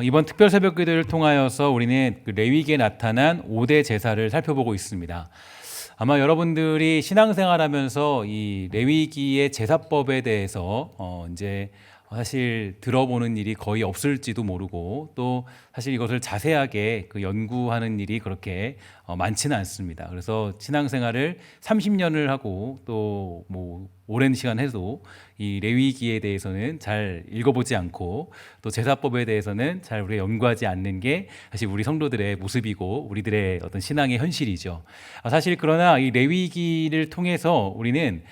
이번 특별 새벽기도를 통하여서 우리는 그 레위기에 나타난 5대 제사를 살펴보고 있습니다. 아마 여러분들이 신앙생활하면서 이 레위기의 제사법에 대해서 이제 사실 들어보는 일이 거의 없을지도 모르고, 또 사실 이것을 자세하게 그 연구하는 일이 그렇게 많지는 않습니다. 그래서 신앙생활을 30년을 하고 또 뭐 오랜 시간 해도 이 레위기에 대해서는 잘 읽어보지 않고, 또 제사법에 대해서는 잘 우리가 연구하지 않는 게 사실 우리 성도들의 모습이고 우리들의 어떤 신앙의 현실이죠. 사실 그러나 이 레위기를 통해서 우리는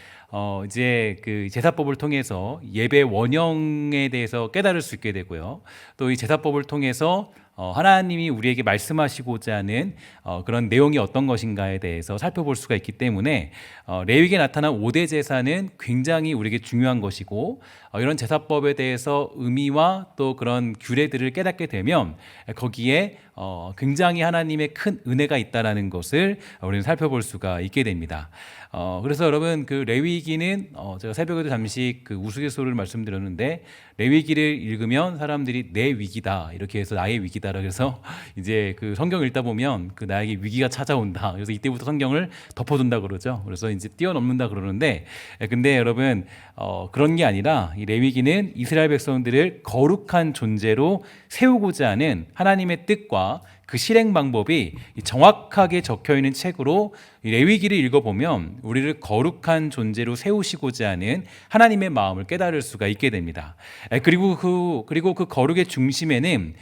이제 그 제사법을 통해서 예배 원형에 대해서 깨달을 수 있게 되고요. 또 이 제사법을 통해서 하나님이 우리에게 말씀하시고자 하는 그런 내용이 어떤 것인가에 대해서 살펴볼 수가 있기 때문에 레위기에 나타난 5대 제사는 굉장히 우리에게 중요한 것이고, 이런 제사법에 대해서 의미와 또 그런 규례들을 깨닫게 되면 거기에 굉장히 하나님의 큰 은혜가 있다라는 것을 우리는 살펴볼 수가 있게 됩니다. 그래서 여러분, 그 레위기는 제가 새벽에도 잠시 그 우스갯소리를 말씀드렸는데, 레위기를 읽으면 사람들이 내 위기다 이렇게 해서 나의 위기다라 그래서 이제 그 성경 읽다 보면 그 나에게 위기가 찾아온다, 그래서 이때부터 성경을 덮어둔다 그러죠. 그래서 이제 뛰어넘는다 그러는데, 근데 여러분 그런 게 아니라 이 레위기는 이스라엘 백성들을 거룩한 존재로 세우고자 하는 하나님의 뜻과 그 실행 방법이 정확하게 적혀 있는 책으로, 레위기를 읽어보면 우리를 거룩한 존재로 세우시고자 하는 하나님의 마음을 깨달을 수가 있게 됩니다. 그리고 그 거룩의 중심에는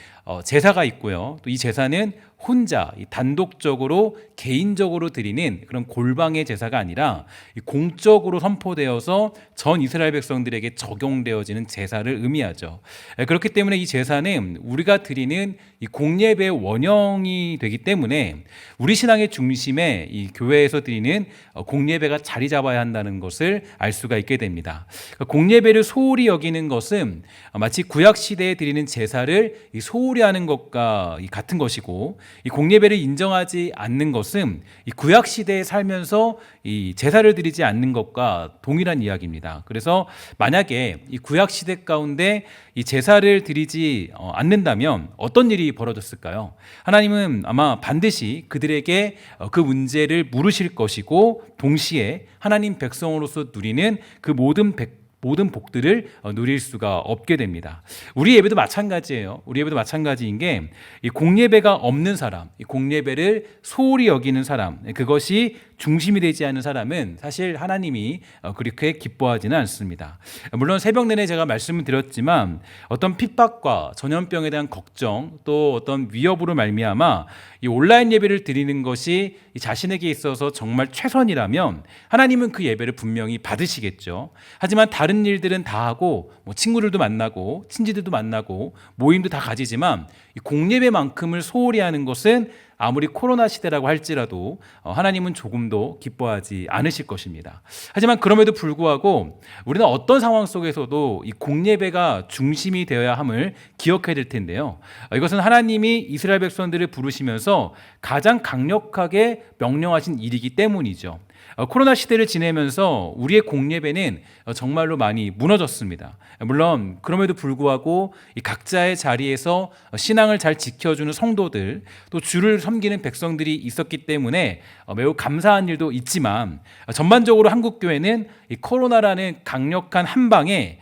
제사가 있고요. 또 이 제사는 혼자 단독적으로 개인적으로 드리는 그런 골방의 제사가 아니라 공적으로 선포되어서 전 이스라엘 백성들에게 적용되어지는 제사를 의미하죠. 그렇기 때문에 이 제사는 우리가 드리는 이 공예배의 원형이 되기 때문에 우리 신앙의 중심에 이 교회에서 드리는 공예배가 자리 잡아야 한다는 것을 알 수가 있게 됩니다. 공예배를 소홀히 여기는 것은 마치 구약 시대에 드리는 제사를 소홀히 하는 것과 같은 것이고, 이 공예배를 인정하지 않는 것은 이 구약 시대에 살면서 이 제사를 드리지 않는 것과 동일한 이야기입니다. 그래서 만약에 이 구약 시대 가운데 이 제사를 드리지 않는다면 어떤 일이 벌어졌을까요? 하나님은 아마 반드시 그들에게 그 문제를 물으실 것이고, 동시에 하나님 백성으로서 누리는 그 모든 복들을 누릴 수가 없게 됩니다. 우리 예배도 마찬가지예요. 우리 예배도 마찬가지인 게, 이 공예배가 없는 사람, 이 공예배를 소홀히 여기는 사람, 그것이 중심이 되지 않는 사람은 사실 하나님이 그렇게 기뻐하지는 않습니다. 물론 새벽 내내 제가 말씀을 드렸지만, 어떤 핍박과 전염병에 대한 걱정, 또 어떤 위협으로 말미암아 이 온라인 예배를 드리는 것이 자신에게 있어서 정말 최선이라면 하나님은 그 예배를 분명히 받으시겠죠. 하지만 다른 일들은 다 하고, 뭐 친구들도 만나고 친지들도 만나고 모임도 다 가지지만 이 공예배만큼을 소홀히 하는 것은 아무리 코로나 시대라고 할지라도 하나님은 조금도 기뻐하지 않으실 것입니다. 하지만 그럼에도 불구하고 우리는 어떤 상황 속에서도 이 공예배가 중심이 되어야 함을 기억해야 될 텐데요. 이것은 하나님이 이스라엘 백성들을 부르시면서 가장 강력하게 명령하신 일이기 때문이죠. 코로나 시대를 지내면서 우리의 공예배는 정말로 많이 무너졌습니다. 물론 그럼에도 불구하고 이 각자의 자리에서 신앙을 잘 지켜주는 성도들, 또 주를 섬기는 백성들이 있었기 때문에 매우 감사한 일도 있지만, 전반적으로 한국교회는 이 코로나라는 강력한 한방에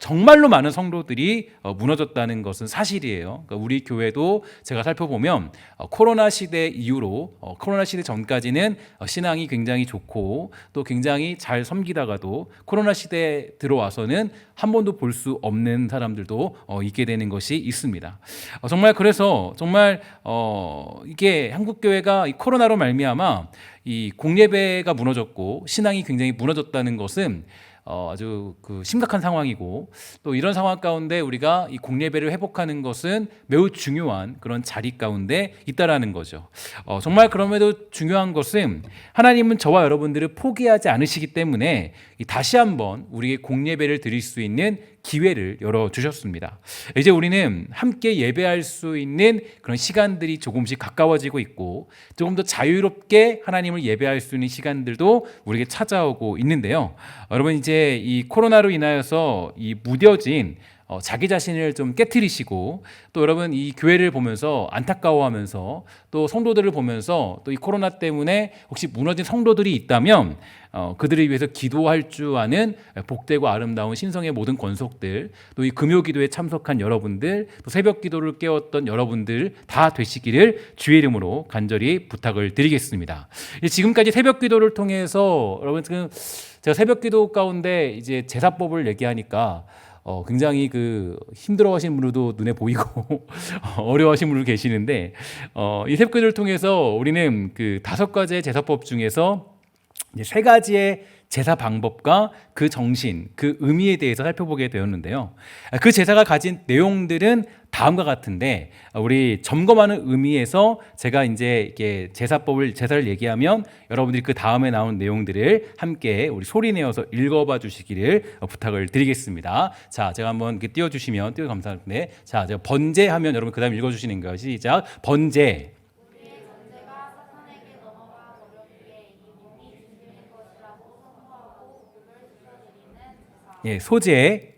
정말로 많은 성도들이 무너졌다는 것은 사실이에요. 그러니까 우리 교회도 제가 살펴보면 코로나 시대 이후로, 코로나 시대 전까지는 신앙이 굉장히 좋고 또 굉장히 잘 섬기다가도 코로나 시대에 들어와서는 한 번도 볼 수 없는 사람들도 있게 되는 것이 있습니다. 정말 그래서 정말 이게 한국교회가 이 코로나로 말미암아 이 공예배가 무너졌고 신앙이 굉장히 무너졌다는 것은 아주 그 심각한 상황이고, 또 이런 상황 가운데 우리가 이 공예배를 회복하는 것은 매우 중요한 그런 자리 가운데 있다라는 거죠. 정말 그럼에도 중요한 것은 하나님은 저와 여러분들을 포기하지 않으시기 때문에 다시 한번 우리의 공예배를 드릴 수 있는 기회를 열어주셨습니다. 이제 우리는 함께 예배할 수 있는 그런 시간들이 조금씩 가까워지고 있고, 조금 더 자유롭게 하나님을 예배할 수 있는 시간들도 우리에게 찾아오고 있는데요. 여러분, 이제 이 코로나로 인하여서 이 무뎌진 자기 자신을 좀 깨트리시고 또 여러분 이 교회를 보면서 안타까워하면서 또 성도들을 보면서 또 이 코로나 때문에 혹시 무너진 성도들이 있다면 그들을 위해서 기도할 줄 아는 복되고 아름다운 신성의 모든 권속들, 또 이 금요 기도에 참석한 여러분들, 또 새벽 기도를 깨웠던 여러분들 다 되시기를 주의 이름으로 간절히 부탁을 드리겠습니다. 지금까지 새벽 기도를 통해서 여러분 지금 제가 새벽 기도 가운데 이제 제사법을 얘기하니까 굉장히 그 힘들어하시는 분들도 눈에 보이고 어려워하시는 분들 계시는데 이 새벽 기도를 통해서 우리는 그 5가지의 제사법 중에서 이제 3가지의 제사 방법과 그 정신, 그 의미에 대해서 살펴보게 되었는데요. 그 제사가 가진 내용들은 다음과 같은데 우리 점검하는 의미에서 제가 이제 이게 제사를 얘기하면 여러분들이 그 다음에 나온 내용들을 함께 우리 소리내어서 읽어봐 주시기를 부탁을 드리겠습니다. 자, 제가 한번 이렇게 띄워주시면 감사한데, 자, 제가 번제하면 여러분 그 다음 읽어주시는 거예요. 시작. 번제. 예, 소제.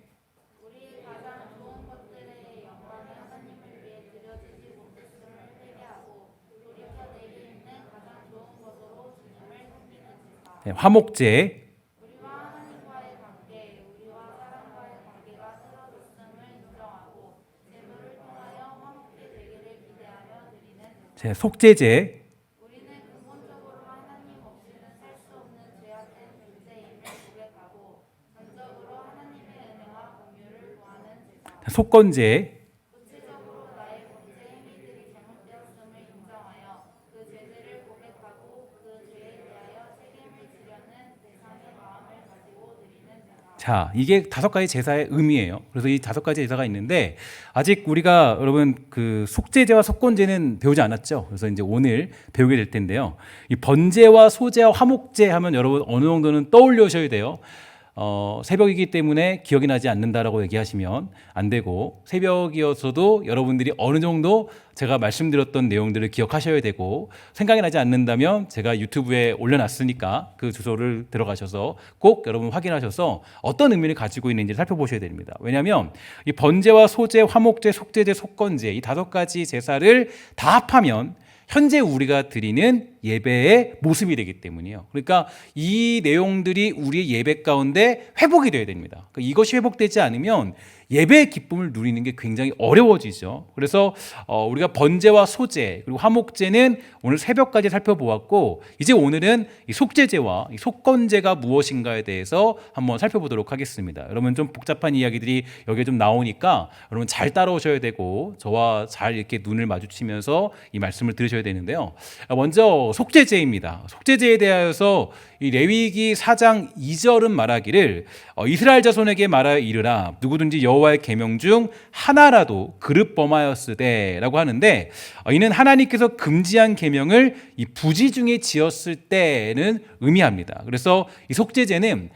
네, 화목제. 제 속제제. 속건제. 자, 이게 5가지 제사의 의미예요. 그래서 이 5가지 제사가 있는데 아직 우리가 여러분 그 속제제와 속건제는 배우지 않았죠. 그래서 이제 오늘 배우게 될 텐데요. 이 번제와 소제와 화목제 하면 여러분 어느 정도는 떠올려셔야 돼요. 새벽이기 때문에 기억이 나지 않는다라고 얘기하시면 안 되고, 새벽이어서도 여러분들이 어느 정도 제가 말씀드렸던 내용들을 기억하셔야 되고, 생각이 나지 않는다면 제가 유튜브에 올려놨으니까 그 주소를 들어가셔서 꼭 여러분 확인하셔서 어떤 의미를 가지고 있는지 살펴보셔야 됩니다. 왜냐하면 이 번제와 소제, 화목제, 속제제, 속건제 이 5가지 제사를 다 합하면 현재 우리가 드리는 예배의 모습이 되기 때문이에요. 그러니까 이 내용들이 우리의 예배 가운데 회복이 되어야 됩니다. 그러니까 이것이 회복되지 않으면 예배의 기쁨을 누리는 게 굉장히 어려워지죠. 그래서 우리가 번제와 소제 그리고 화목제는 오늘 새벽까지 살펴보았고, 이제 오늘은 이 속제제와 이 속건제가 무엇인가에 대해서 한번 살펴보도록 하겠습니다. 여러분 좀 복잡한 이야기들이 여기에 좀 나오니까 여러분 잘 따라오셔야 되고 저와 잘 이렇게 눈을 마주치면서 이 말씀을 들으셔야 되는데요. 먼저 속제제입니다. 속제제에 대하여서 이 레위기 4장 2절은 말하기를 이스라엘 자손에게 말하여 이르라, 누구든지 여호와의 계명 중 하나라도 그릇 범하였으되라고 하는데, 이는 하나님께서 금지한 계명을 이 부지 중에 지었을 때는 의미합니다. 그래서 이 속제제는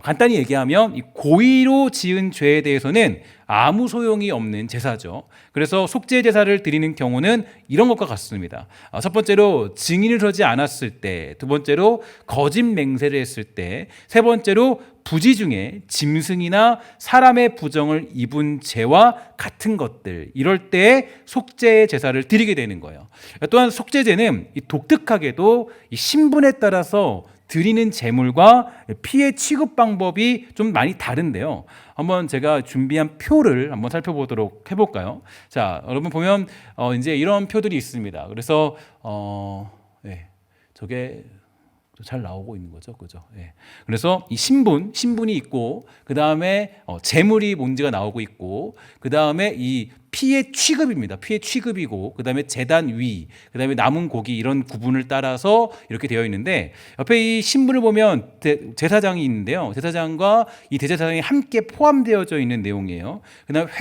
간단히 얘기하면 이 고의로 지은 죄에 대해서는 아무 소용이 없는 제사죠. 그래서 속죄 제사를 드리는 경우는 이런 것과 같습니다. 첫 번째로 증인을 서지 않았을 때, 두 번째로 거짓 맹세를 했을 때, 세 번째로 부지 중에 짐승이나 사람의 부정을 입은 죄와 같은 것들, 이럴 때 속죄 제사를 드리게 되는 거예요. 또한 속죄제는 독특하게도 이 신분에 따라서 드리는 제물과 피의 취급 방법이 좀 많이 다른데요. 한번 제가 준비한 표를 한번 살펴보도록 해볼까요? 자, 여러분 보면 이제 이런 표들이 있습니다. 그래서 네, 저게 잘 나오고 있는 거죠, 그죠? 네. 그래서 이 신분이 있고, 그 다음에 재물이 뭔지가 나오고 있고, 그 다음에 이 피의 취급입니다. 피의 취급이고, 그 다음에 제단 위, 그 다음에 남은 고기, 이런 구분을 따라서 이렇게 되어 있는데, 옆에 이 신분을 보면 제사장이 있는데요. 제사장과 이 대제사장이 함께 포함되어져 있는 내용이에요. 그 다음에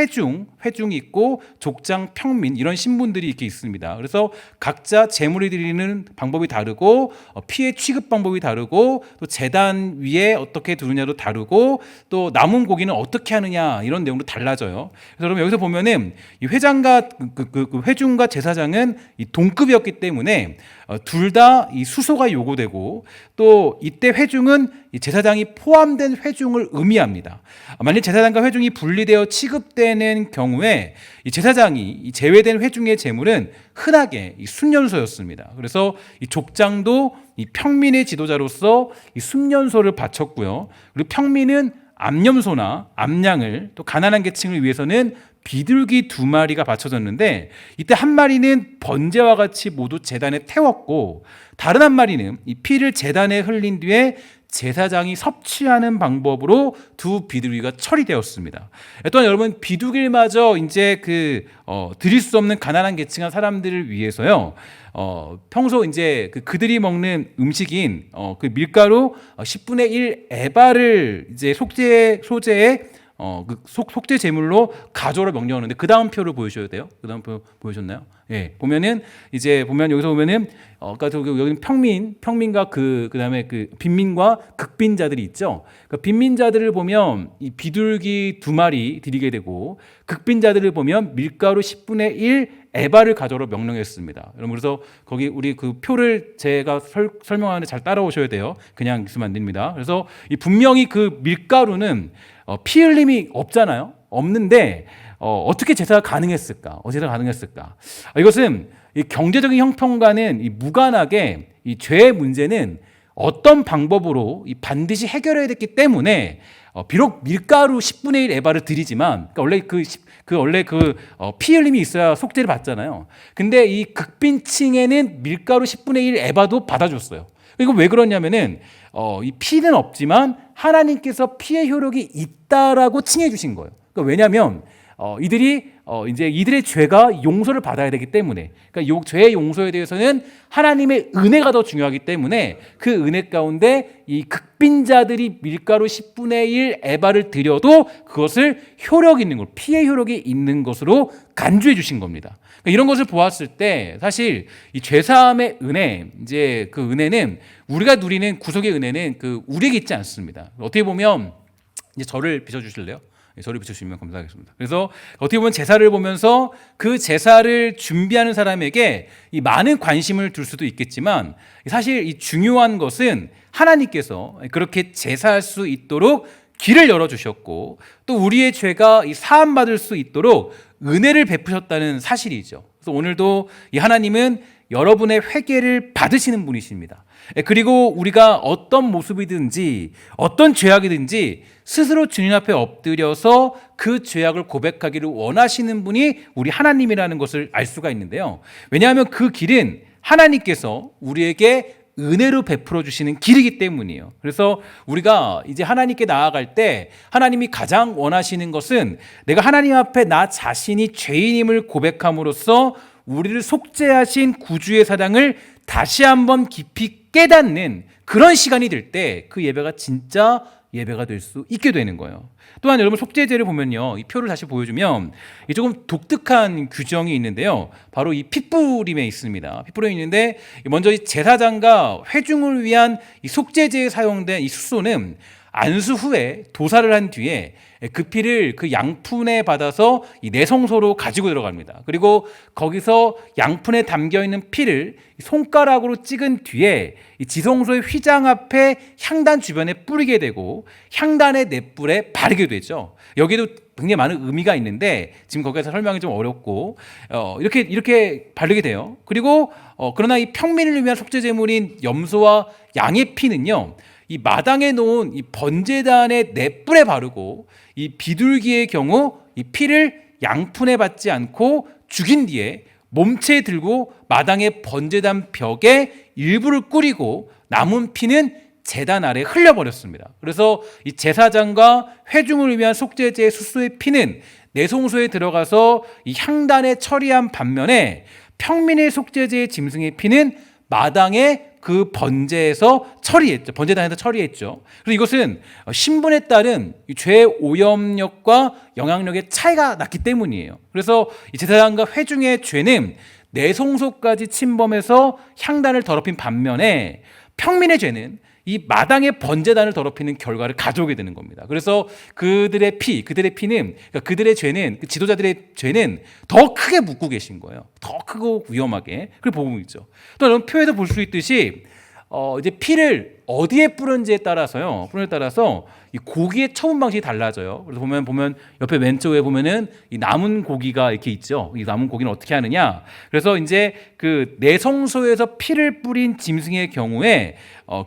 회중이 있고, 족장, 평민, 이런 신분들이 이렇게 있습니다. 그래서 각자 제물을 드리는 방법이 다르고, 피의 취급 방법이 다르고, 또 제단 위에 어떻게 두느냐도 다르고, 또 남은 고기는 어떻게 하느냐, 이런 내용도 달라져요. 그래서 여러분 여기서 보면은 이 회장과 그 회중과 제사장은 이 동급이었기 때문에 둘 다 이 수소가 요구되고 또 이때 회중은 이 제사장이 포함된 회중을 의미합니다. 만약 제사장과 회중이 분리되어 취급되는 경우에 이 제사장이 이 제외된 회중의 제물은 흔하게 이 순년소였습니다. 그래서 이 족장도 이 평민의 지도자로서 이 순년소를 바쳤고요. 그리고 평민은 암염소나 암양을, 또 가난한 계층을 위해서는 비둘기 2마리가 바쳐졌는데 이때 한 마리는 번제와 같이 모두 제단에 태웠고 다른 한 마리는 이 피를 제단에 흘린 뒤에 제사장이 섭취하는 방법으로 두 비둘기가 처리되었습니다. 또한 여러분, 비둘기마저 이제 드릴 수 없는 가난한 계층한 사람들을 위해서요. 평소 이제 그들이 먹는 음식인 그 밀가루 10분의 1 에바를 이제 소재에 속죄 제물로 가져오라 명령하는데 그 다음 표를 보여주셔야 돼요. 그 다음 표 보여줬나요? 예, 보면은 여기서 보면은 그러니까 여기는 평민과 그다음에 빈민과 극빈자들이 있죠. 그러니까 빈민자들을 보면 이 비둘기 2마리 드리게 되고 극빈자들을 보면 밀가루 10분의 1 에바를 가져오라 명령했습니다. 여러분, 그래서 거기 우리 그 표를 제가 설명하는데 잘 따라오셔야 돼요. 그냥 있으면 안 됩니다. 그래서 분명히 그 밀가루는 피 흘림이 없잖아요. 없는데 어떻게 제사가 가능했을까? 이것은 이 경제적인 형편과는 무관하게 이 죄의 문제는 어떤 방법으로 반드시 해결해야 됐기 때문에 비록 밀가루 10분의 1 에바를 드리지만, 그러니까 원래 피 흘림이 있어야 속죄를 받잖아요. 근데 이 극빈층에는 밀가루 10분의 1 에바도 받아줬어요. 이거 왜 그러냐면은 이 피는 없지만 하나님께서 피의 효력이 있다라고 칭해 주신 거예요. 그러니까 왜냐하면 이들의 죄가 용서를 받아야 되기 때문에, 그러니까 죄의 용서에 대해서는 하나님의 은혜가 더 중요하기 때문에 그 은혜 가운데 이 극빈자들이 밀가루 10분의 1 에바를 드려도 그것을 효력 있는 것, 피의 효력이 있는 것으로 간주해 주신 겁니다. 그러니까 이런 것을 보았을 때 사실 이 죄사함의 은혜, 이제 그 은혜는 우리가 누리는 구속의 은혜는 우리에게 있지 않습니다. 어떻게 보면 이제 저를 비춰주실래요? 저를 비춰주시면 감사하겠습니다. 그래서 어떻게 보면 제사를 보면서 그 제사를 준비하는 사람에게 이 많은 관심을 둘 수도 있겠지만 사실 이 중요한 것은 하나님께서 그렇게 제사할 수 있도록 길을 열어주셨고 또 우리의 죄가 사함받을 수 있도록 은혜를 베푸셨다는 사실이죠. 그래서 오늘도 이 하나님은 여러분의 회개를 받으시는 분이십니다. 그리고 우리가 어떤 모습이든지 어떤 죄악이든지 스스로 주님 앞에 엎드려서 그 죄악을 고백하기를 원하시는 분이 우리 하나님이라는 것을 알 수가 있는데요. 왜냐하면 그 길은 하나님께서 우리에게 은혜로 베풀어 주시는 길이기 때문이에요. 그래서 우리가 이제 하나님께 나아갈 때 하나님이 가장 원하시는 것은 내가 하나님 앞에 나 자신이 죄인임을 고백함으로써 우리를 속죄하신 구주의 사랑을 다시 한번 깊이 깨닫는 그런 시간이 될 때 그 예배가 진짜 예배가 될 수 있게 되는 거예요. 또한 여러분, 속죄제를 보면요, 이 표를 다시 보여주면 조금 독특한 규정이 있는데요. 바로 이 핏부림에 있습니다. 핏부림이 있는데 먼저 이 제사장과 회중을 위한 이 속죄제에 사용된 이 수소는 안수 후에 도사를 한 뒤에 그 피를 그 양푼에 받아서 이 내성소로 가지고 들어갑니다. 그리고 거기서 양푼에 담겨 있는 피를 손가락으로 찍은 뒤에 이 지성소의 휘장 앞에 향단 주변에 뿌리게 되고 향단의 넷불에 바르게 되죠. 여기도 굉장히 많은 의미가 있는데 지금 거기서 설명이 좀 어렵고 이렇게 바르게 돼요. 그리고 그러나 이 평민을 위한 속죄 제물인 염소와 양의 피는요, 이 마당에 놓은 이 번제단의 넷불에 바르고 이 비둘기의 경우 이 피를 양푼에 받지 않고 죽인 뒤에 몸체에 들고 마당의 번제단 벽에 일부를 뿌리고 남은 피는 제단 아래 흘려버렸습니다. 그래서 이 제사장과 회중을 위한 속죄제의 수수의 피는 내송소에 들어가서 이 향단에 처리한 반면에 평민의 속죄제의 짐승의 피는 마당에 그 번제에서 처리했죠. 번제단에서 처리했죠. 그래서 이것은 신분에 따른 죄의 오염력과 영향력의 차이가 났기 때문이에요. 그래서 이 제사장과 회중의 죄는 내송소까지 침범해서 향단을 더럽힌 반면에 평민의 죄는 이 마당의 번제단을 더럽히는 결과를 가져오게 되는 겁니다. 그래서 그들의 피는, 그러니까 그들의 죄는, 그 지도자들의 죄는 더 크게 묻고 계신 거예요. 더 크고 위험하게. 그걸 보고 있죠. 또 여러분 표에서 볼 수 있듯이 이제 피를 어디에 뿌렸는지에 따라서요. 뿌리에 따라서 이 고기의 처분 방식이 달라져요. 그래서 보면 옆에 왼쪽에 보면은 이 남은 고기가 이렇게 있죠. 이 남은 고기는 어떻게 하느냐? 그래서 이제 그 내성소에서 피를 뿌린 짐승의 경우에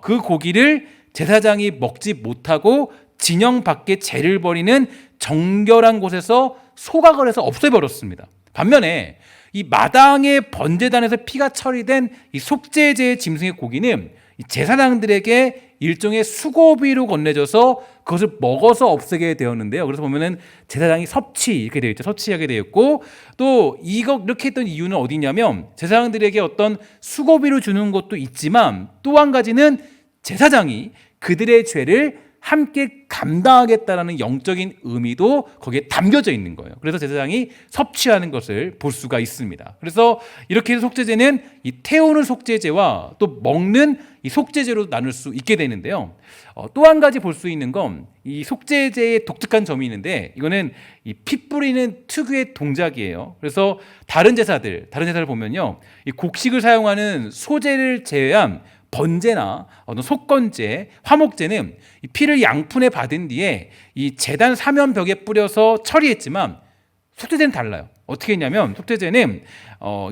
그 고기를 제사장이 먹지 못하고 진영 밖에 재를 버리는 정결한 곳에서 소각을 해서 없애버렸습니다. 반면에 이 마당의 번제단에서 피가 처리된 이 속죄제의 짐승의 고기는 이 제사장들에게 일종의 수고비로 건네져서 그것을 먹어서 없애게 되었는데요. 그래서 보면은 제사장이 섭취 이렇게 되어 있죠. 섭취하게 되었고 또 이렇게 했던 이유는 어디냐면 제사장들에게 어떤 수고비로 주는 것도 있지만 또 한 가지는 제사장이 그들의 죄를 함께 감당하겠다라는 영적인 의미도 거기에 담겨져 있는 거예요. 그래서 제사장이 섭취하는 것을 볼 수가 있습니다. 그래서 이렇게 해서 속죄제는 이 태우는 속죄제와 또 먹는 이 속죄제로 나눌 수 있게 되는데요. 또 한 가지 볼 수 있는 건 이 속죄제의 독특한 점이 있는데 이거는 이 피 뿌리는 특유의 동작이에요. 그래서 다른 제사를 보면요, 이 곡식을 사용하는 소제를 제외한 번제나 어떤 속건제, 화목제는 이 피를 양푼에 받은 뒤에 이 제단 사면벽에 뿌려서 처리했지만 속죄제는 달라요. 어떻게 했냐면 속죄제는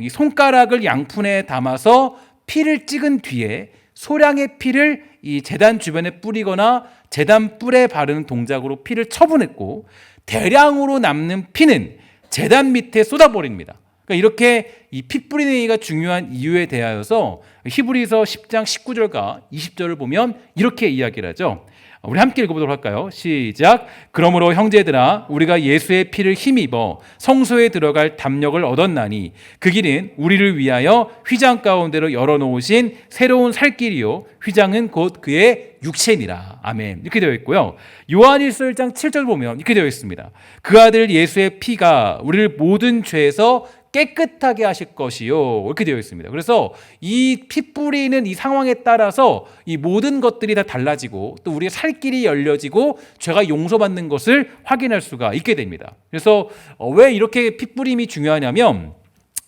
이 손가락을 양푼에 담아서 피를 찍은 뒤에 소량의 피를 이 제단 주변에 뿌리거나 제단 뿔에 바르는 동작으로 피를 처분했고 대량으로 남는 피는 제단 밑에 쏟아버립니다. 그러니까 이렇게 이 피 뿌리는 행위가 중요한 이유에 대하여서 히브리서 10장 19절과 20절을 보면 이렇게 이야기를 하죠. 우리 함께 읽어보도록 할까요? 시작. 그러므로 형제들아 우리가 예수의 피를 힘입어 성소에 들어갈 담력을 얻었나니 그 길은 우리를 위하여 휘장 가운데로 열어놓으신 새로운 살 길이요 휘장은 곧 그의 육체니라. 아멘. 이렇게 되어 있고요. 요한일서 1장 7절 보면 이렇게 되어 있습니다. 그 아들 예수의 피가 우리를 모든 죄에서 깨끗하게 하실 것이요 이렇게 되어 있습니다. 그래서 이 피 뿌리는 이 상황에 따라서 이 모든 것들이 다 달라지고 또 우리의 살 길이 열려지고 죄가 용서받는 것을 확인할 수가 있게 됩니다. 그래서 왜 이렇게 피 뿌림이 중요하냐면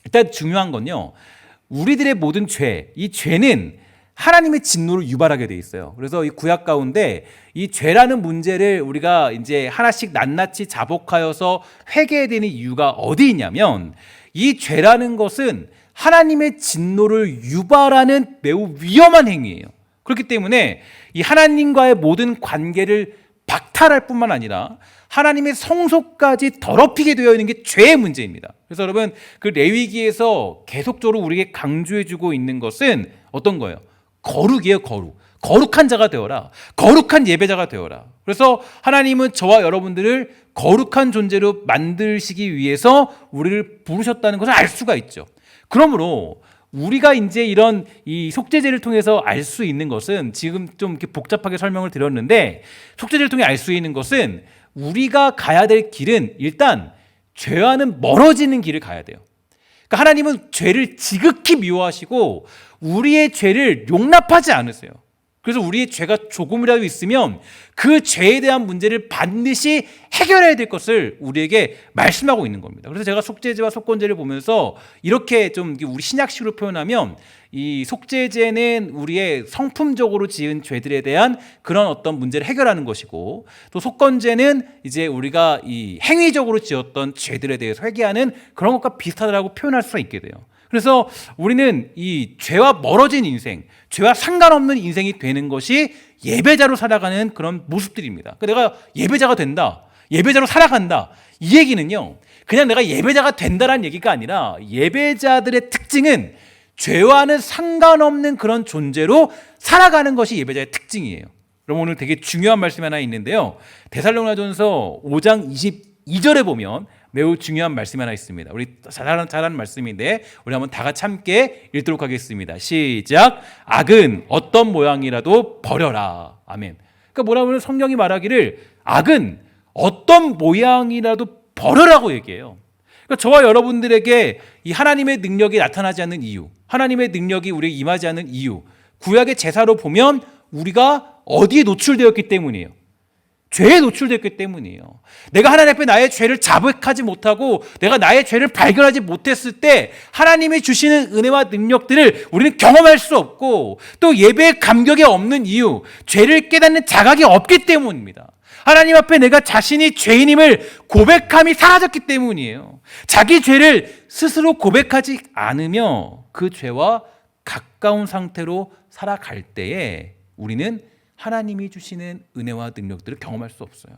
일단 중요한 건요, 우리들의 모든 죄, 이 죄는 하나님의 진노를 유발하게 돼 있어요. 그래서 이 구약 가운데 이 죄라는 문제를 우리가 이제 하나씩 낱낱이 자복하여서 회개해야 되는 이유가 어디 있냐면 이 죄라는 것은 하나님의 진노를 유발하는 매우 위험한 행위예요. 그렇기 때문에 이 하나님과의 모든 관계를 박탈할 뿐만 아니라 하나님의 성소까지 더럽히게 되어 있는 게 죄의 문제입니다. 그래서 여러분 그 레위기에서 계속적으로 우리에게 강조해주고 있는 것은 어떤 거예요? 거룩이에요. 거룩한 자가 되어라. 거룩한 예배자가 되어라. 그래서 하나님은 저와 여러분들을 거룩한 존재로 만드시기 위해서 우리를 부르셨다는 것을 알 수가 있죠. 그러므로 우리가 이제 이런 이 속죄제를 통해서 알 수 있는 것은 지금 좀 이렇게 복잡하게 설명을 드렸는데 속죄제를 통해 알 수 있는 것은 우리가 가야 될 길은 일단 죄와는 멀어지는 길을 가야 돼요. 그러니까 하나님은 죄를 지극히 미워하시고 우리의 죄를 용납하지 않으세요. 그래서 우리의 죄가 조금이라도 있으면 그 죄에 대한 문제를 반드시 해결해야 될 것을 우리에게 말씀하고 있는 겁니다. 그래서 제가 속죄제와 속건제를 보면서 이렇게 좀 우리 신약식으로 표현하면 이 속죄제는 우리의 성품적으로 지은 죄들에 대한 그런 어떤 문제를 해결하는 것이고 또 속건제는 이제 우리가 이 행위적으로 지었던 죄들에 대해서 회개하는 그런 것과 비슷하다고 표현할 수가 있게 돼요. 그래서 우리는 이 죄와 멀어진 인생, 죄와 상관없는 인생이 되는 것이 예배자로 살아가는 그런 모습들입니다. 그러니까 내가 예배자가 된다, 예배자로 살아간다, 이 얘기는요 그냥 내가 예배자가 된다라는 얘기가 아니라 예배자들의 특징은 죄와는 상관없는 그런 존재로 살아가는 것이 예배자의 특징이에요. 그럼 오늘 되게 중요한 말씀이 하나 있는데요, 데살로니가전서 5장 22절에 보면 매우 중요한 말씀이 하나 있습니다. 우리 잘하는 말씀인데 우리 한번 다 같이 함께 읽도록 하겠습니다. 시작. 악은 어떤 모양이라도 버려라. 아멘. 그러니까 뭐라고 성경이 말하기를 악은 어떤 모양이라도 버려라고 얘기해요. 그러니까 저와 여러분들에게 이 하나님의 능력이 나타나지 않는 이유, 하나님의 능력이 우리에게 임하지 않는 이유, 구약의 제사로 보면 우리가 어디에 노출되었기 때문이에요? 죄에 노출됐기 때문이에요. 내가 하나님 앞에 나의 죄를 자백하지 못하고 내가 나의 죄를 발견하지 못했을 때 하나님이 주시는 은혜와 능력들을 우리는 경험할 수 없고, 또 예배의 감격이 없는 이유, 죄를 깨닫는 자각이 없기 때문입니다. 하나님 앞에 내가 자신이 죄인임을 고백함이 사라졌기 때문이에요. 자기 죄를 스스로 고백하지 않으며 그 죄와 가까운 상태로 살아갈 때에 우리는 하나님이 주시는 은혜와 능력들을 경험할 수 없어요.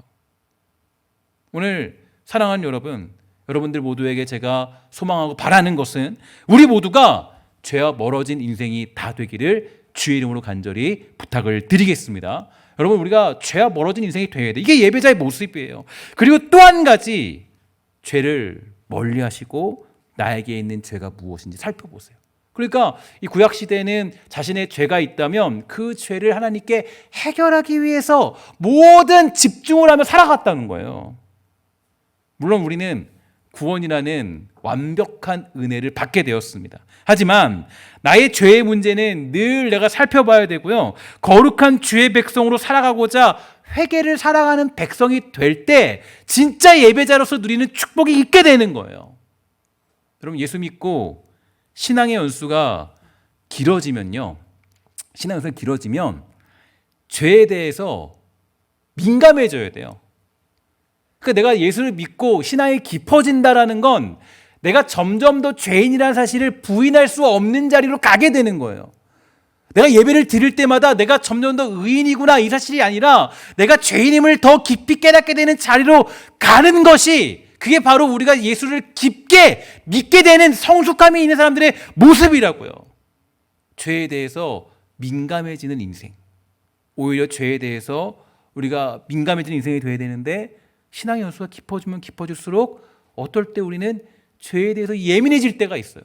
오늘 사랑하는 여러분, 여러분들 모두에게 제가 소망하고 바라는 것은 우리 모두가 죄와 멀어진 인생이 다 되기를 주의 이름으로 간절히 부탁을 드리겠습니다. 여러분, 우리가 죄와 멀어진 인생이 되어야 돼. 이게 예배자의 모습이에요. 그리고 또 한 가지, 죄를 멀리 하시고 나에게 있는 죄가 무엇인지 살펴보세요. 그러니까 이 구약 시대에는 자신의 죄가 있다면 그 죄를 하나님께 해결하기 위해서 모든 집중을 하며 살아갔다는 거예요. 물론 우리는 구원이라는 완벽한 은혜를 받게 되었습니다. 하지만 나의 죄의 문제는 늘 내가 살펴봐야 되고요. 거룩한 주의 백성으로 살아가고자 회개를 살아가는 백성이 될 때 진짜 예배자로서 누리는 축복이 있게 되는 거예요. 여러분, 예수 믿고 신앙의 연수가 길어지면요, 신앙의 연수가 길어지면 죄에 대해서 민감해져야 돼요. 그러니까 내가 예수를 믿고 신앙이 깊어진다라는 건 내가 점점 더 죄인이라는 사실을 부인할 수 없는 자리로 가게 되는 거예요. 내가 예배를 드릴 때마다 내가 점점 더 의인이구나 이 사실이 아니라 내가 죄인임을 더 깊이 깨닫게 되는 자리로 가는 것이, 그게 바로 우리가 예수를 깊게 믿게 되는 성숙함이 있는 사람들의 모습이라고요. 죄에 대해서 민감해지는 인생, 오히려 죄에 대해서 우리가 민감해지는 인생이 되어야 되는데 신앙의 연수가 깊어지면 깊어질수록 어떨 때 우리는 죄에 대해서 예민해질 때가 있어요.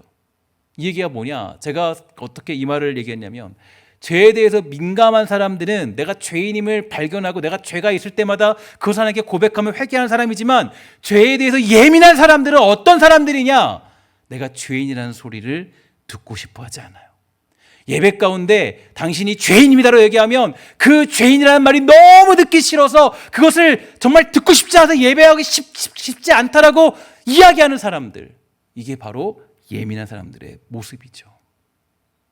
이 얘기가 뭐냐, 제가 어떻게 이 말을 얘기했냐면, 죄에 대해서 민감한 사람들은 내가 죄인임을 발견하고 내가 죄가 있을 때마다 그 사람에게 고백하며 회개하는 사람이지만, 죄에 대해서 예민한 사람들은 어떤 사람들이냐, 내가 죄인이라는 소리를 듣고 싶어 하지 않아요. 예배 가운데 당신이 죄인입니다로 얘기하면 그 죄인이라는 말이 너무 듣기 싫어서 그것을 정말 듣고 싶지 않아서 예배하기 쉽지 않다라고 이야기하는 사람들, 이게 바로 예민한 사람들의 모습이죠.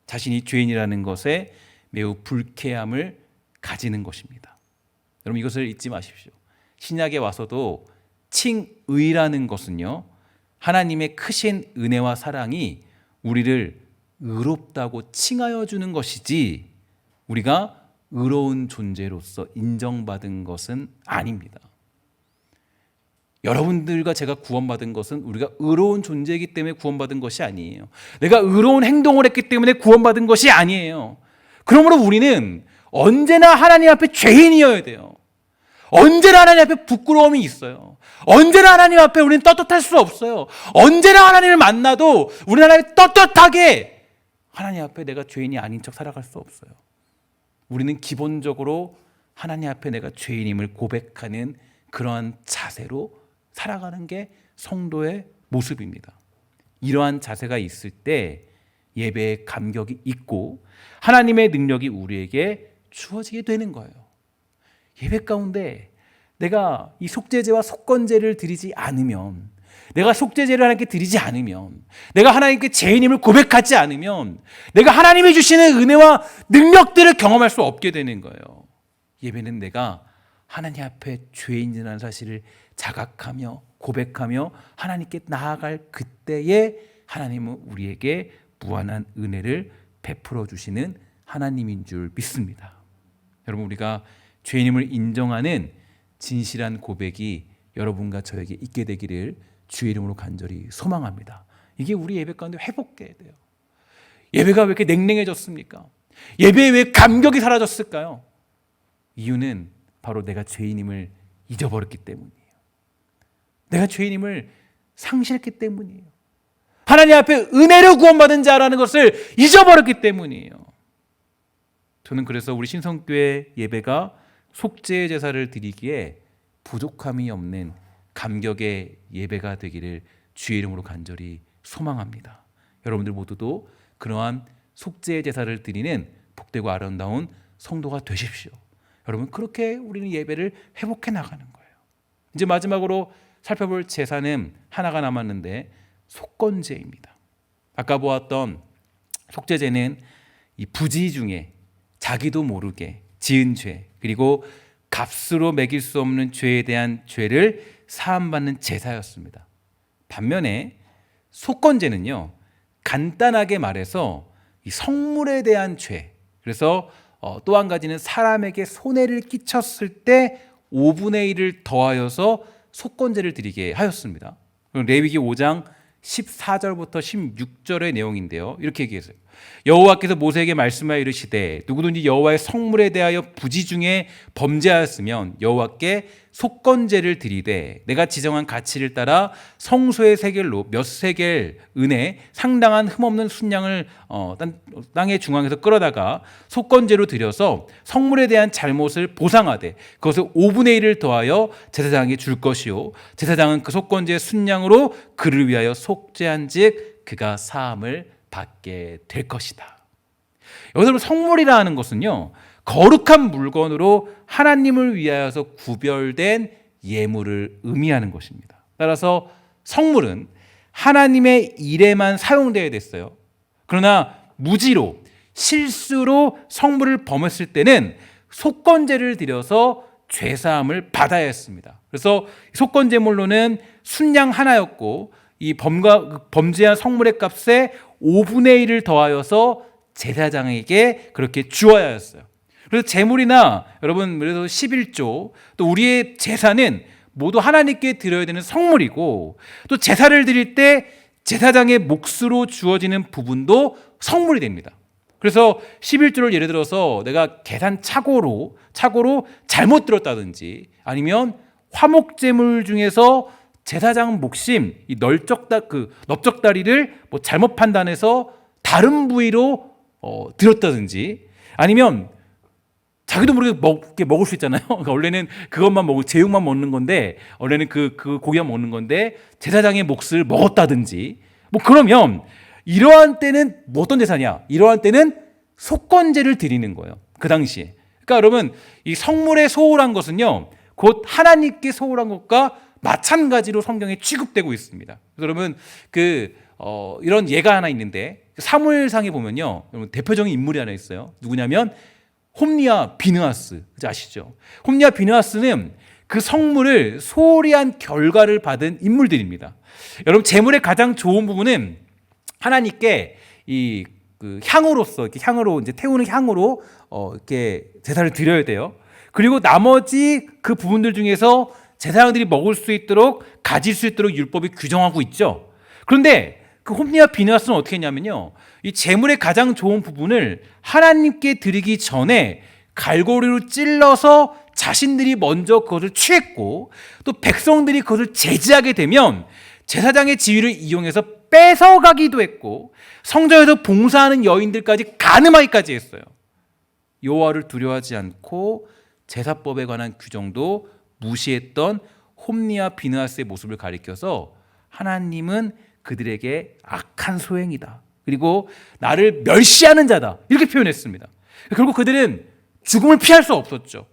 자신이 죄인이라는 것에 매우 불쾌함을 가지는 것입니다. 여러분, 이것을 잊지 마십시오. 신약에 와서도 칭의라는 것은요, 하나님의 크신 은혜와 사랑이 우리를 의롭다고 칭하여 주는 것이지 우리가 의로운 존재로서 인정받은 것은 아닙니다. 여러분들과 제가 구원받은 것은 우리가 의로운 존재이기 때문에 구원받은 것이 아니에요. 내가 의로운 행동을 했기 때문에 구원받은 것이 아니에요. 그러므로 우리는 언제나 하나님 앞에 죄인이어야 돼요. 언제나 하나님 앞에 부끄러움이 있어요. 언제나 하나님 앞에 우리는 떳떳할 수 없어요. 언제나 하나님을 만나도 우리는 하나님 떳떳하게 하나님 앞에 내가 죄인이 아닌 척 살아갈 수 없어요. 우리는 기본적으로 하나님 앞에 내가 죄인임을 고백하는 그러한 자세로 살아가는 게 성도의 모습입니다. 이러한 자세가 있을 때 예배의 감격이 있고 하나님의 능력이 우리에게 주어지게 되는 거예요. 예배 가운데 내가 이 속죄제와 속건제를 드리지 않으면, 내가 속죄제를 하나님께 드리지 않으면, 내가 하나님께 죄인임을 고백하지 않으면 내가 하나님이 주시는 은혜와 능력들을 경험할 수 없게 되는 거예요. 예배는 내가 하나님 앞에 죄인이라는 사실을 자각하며 고백하며 하나님께 나아갈 그때에 하나님은 우리에게 무한한 은혜를 베풀어 주시는 하나님인 줄 믿습니다. 여러분, 우리가 죄인임을 인정하는 진실한 고백이 여러분과 저에게 있게 되기를 주의 이름으로 간절히 소망합니다. 이게 우리 예배 가운데 회복돼야 돼요. 예배가 왜 이렇게 냉랭해졌습니까? 예배에 왜 감격이 사라졌을까요? 이유는 바로 내가 죄인임을 잊어버렸기 때문이에요. 내가 죄인임을 상실했기 때문이에요. 하나님 앞에 은혜로 구원받은 자라는 것을 잊어버렸기 때문이에요. 저는 그래서 우리 신성교회 예배가 속죄 제사를 드리기에 부족함이 없는 감격의 예배가 되기를 주의 이름으로 간절히 소망합니다. 여러분들 모두도 그러한 속죄 제사를 드리는 복되고 아름다운 성도가 되십시오. 여러분, 그렇게 우리는 예배를 회복해 나가는 거예요. 이제 마지막으로 살펴볼 제사는 하나가 남았는데 속건제입니다. 아까 보았던 속죄제는 이 부지 중에 자기도 모르게 지은 죄, 그리고 값으로 매길 수 없는 죄에 대한 죄를 사함받는 제사였습니다. 반면에 속건제는요, 간단하게 말해서 이 성물에 대한 죄, 그래서 또 한 가지는 사람에게 손해를 끼쳤을 때 5분의 1을 더하여서 속건제를 드리게 하였습니다. 레위기 5장 14절부터 16절의 내용인데요, 이렇게 얘기했어요. 여호와께서 모세에게 말씀하여 이르시되 누구든지 여호와의 성물에 대하여 부지 중에 범죄하였으면 여호와께 속건제를 드리되 내가 지정한 가치를 따라 성소의 세겔로 몇 세겔 은에 상당한 흠없는 순양을 땅의 중앙에서 끌어다가 속건제로 드려서 성물에 대한 잘못을 보상하되 그것을 5분의 1을 더하여 제사장에게 줄 것이요 제사장은 그 속건제의 순양으로 그를 위하여 속죄한즉 그가 사함을 받게 될 것이다. 여기서 성물이라 하는 것은요, 거룩한 물건으로 하나님을 위하여서 구별된 예물을 의미하는 것입니다. 따라서 성물은 하나님의 일에만 사용되어야 됐어요. 그러나 무지로 실수로 성물을 범했을 때는 속건제를 드려서 죄사함을 받아야 했습니다. 그래서 속건제물로는 순양 하나였고 이 범죄한 성물의 값에 5분의 1을 더하여서 제사장에게 그렇게 주어야 했어요. 그래서 제물이나 여러분 그래서 11조 또 우리의 제사는 모두 하나님께 드려야 되는 성물이고 또 제사를 드릴 때 제사장의 몫으로 주어지는 부분도 성물이 됩니다. 그래서 11조를 예를 들어서 내가 계산 착오로 잘못 들었다든지 아니면 화목제물 중에서 제사장 목심 이 넓적다리를 뭐 잘못 판단해서 다른 부위로 드렸다든지 아니면 자기도 모르게 먹을 수 있잖아요. 그러니까 원래는 그것만 먹고 제육만 먹는 건데 원래는 그 고기만 먹는 건데 제사장의 몫을 먹었다든지 뭐 그러면 이러한 때는 뭐 어떤 제사냐? 이러한 때는 속건제를 드리는 거예요. 그 당시에. 그러니까 여러분 이 성물에 소홀한 것은요 곧 하나님께 소홀한 것과 마찬가지로 성경에 취급되고 있습니다. 그래서 여러분 이런 예가 하나 있는데 사무엘상에 보면요, 여러분 대표적인 인물이 하나 있어요. 누구냐면 홈리와 비느하스 아시죠? 홈리와 비느하스는 그 성물을 소홀히 한 결과를 받은 인물들입니다. 여러분 제물의 가장 좋은 부분은 하나님께 향으로 이제 태우는 향으로 이렇게 제사를 드려야 돼요. 그리고 나머지 그 부분들 중에서 제사장들이 먹을 수 있도록 가질 수 있도록 율법이 규정하고 있죠. 그런데 그 홈리와 비느하스는 어떻게 했냐면요, 이 제물의 가장 좋은 부분을 하나님께 드리기 전에 갈고리로 찔러서 자신들이 먼저 그것을 취했고 또 백성들이 그것을 제지하게 되면 제사장의 지위를 이용해서 뺏어가기도 했고 성전에서 봉사하는 여인들까지 간음하기까지 했어요. 여호와를 두려워하지 않고 제사법에 관한 규정도 무시했던 홈리와 비느하스의 모습을 가리켜서 하나님은 그들에게 악한 소행이다. 그리고 나를 멸시하는 자다. 이렇게 표현했습니다. 결국 그들은 죽음을 피할 수 없었죠.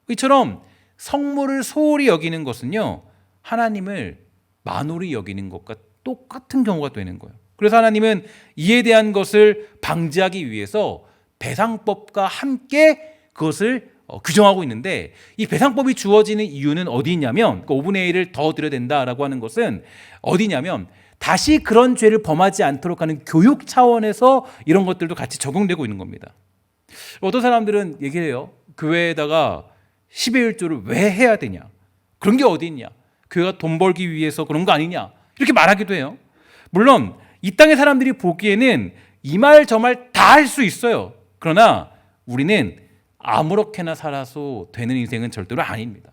이처럼 성물을 소홀히 여기는 것은요, 하나님을 만홀히 여기는 것과 똑같은 경우가 되는 거예요. 그래서 하나님은 이에 대한 것을 방지하기 위해서 배상법과 함께 그것을 규정하고 있는데 이 배상법이 주어지는 이유는 어디 있냐면 5분의 1을 더 드려야 된다라고 하는 것은 어디냐면 다시 그런 죄를 범하지 않도록 하는 교육 차원에서 이런 것들도 같이 적용되고 있는 겁니다. 어떤 사람들은 얘기를 해요. 교회에다가 10의 1조를 왜 해야 되냐? 그런 게 어디 있냐? 교회가 돈 벌기 위해서 그런 거 아니냐? 이렇게 말하기도 해요. 물론 이 땅의 사람들이 보기에는 이 말 저 말 다 할 수 있어요. 그러나 우리는 아무렇게나 살아서 되는 인생은 절대로 아닙니다.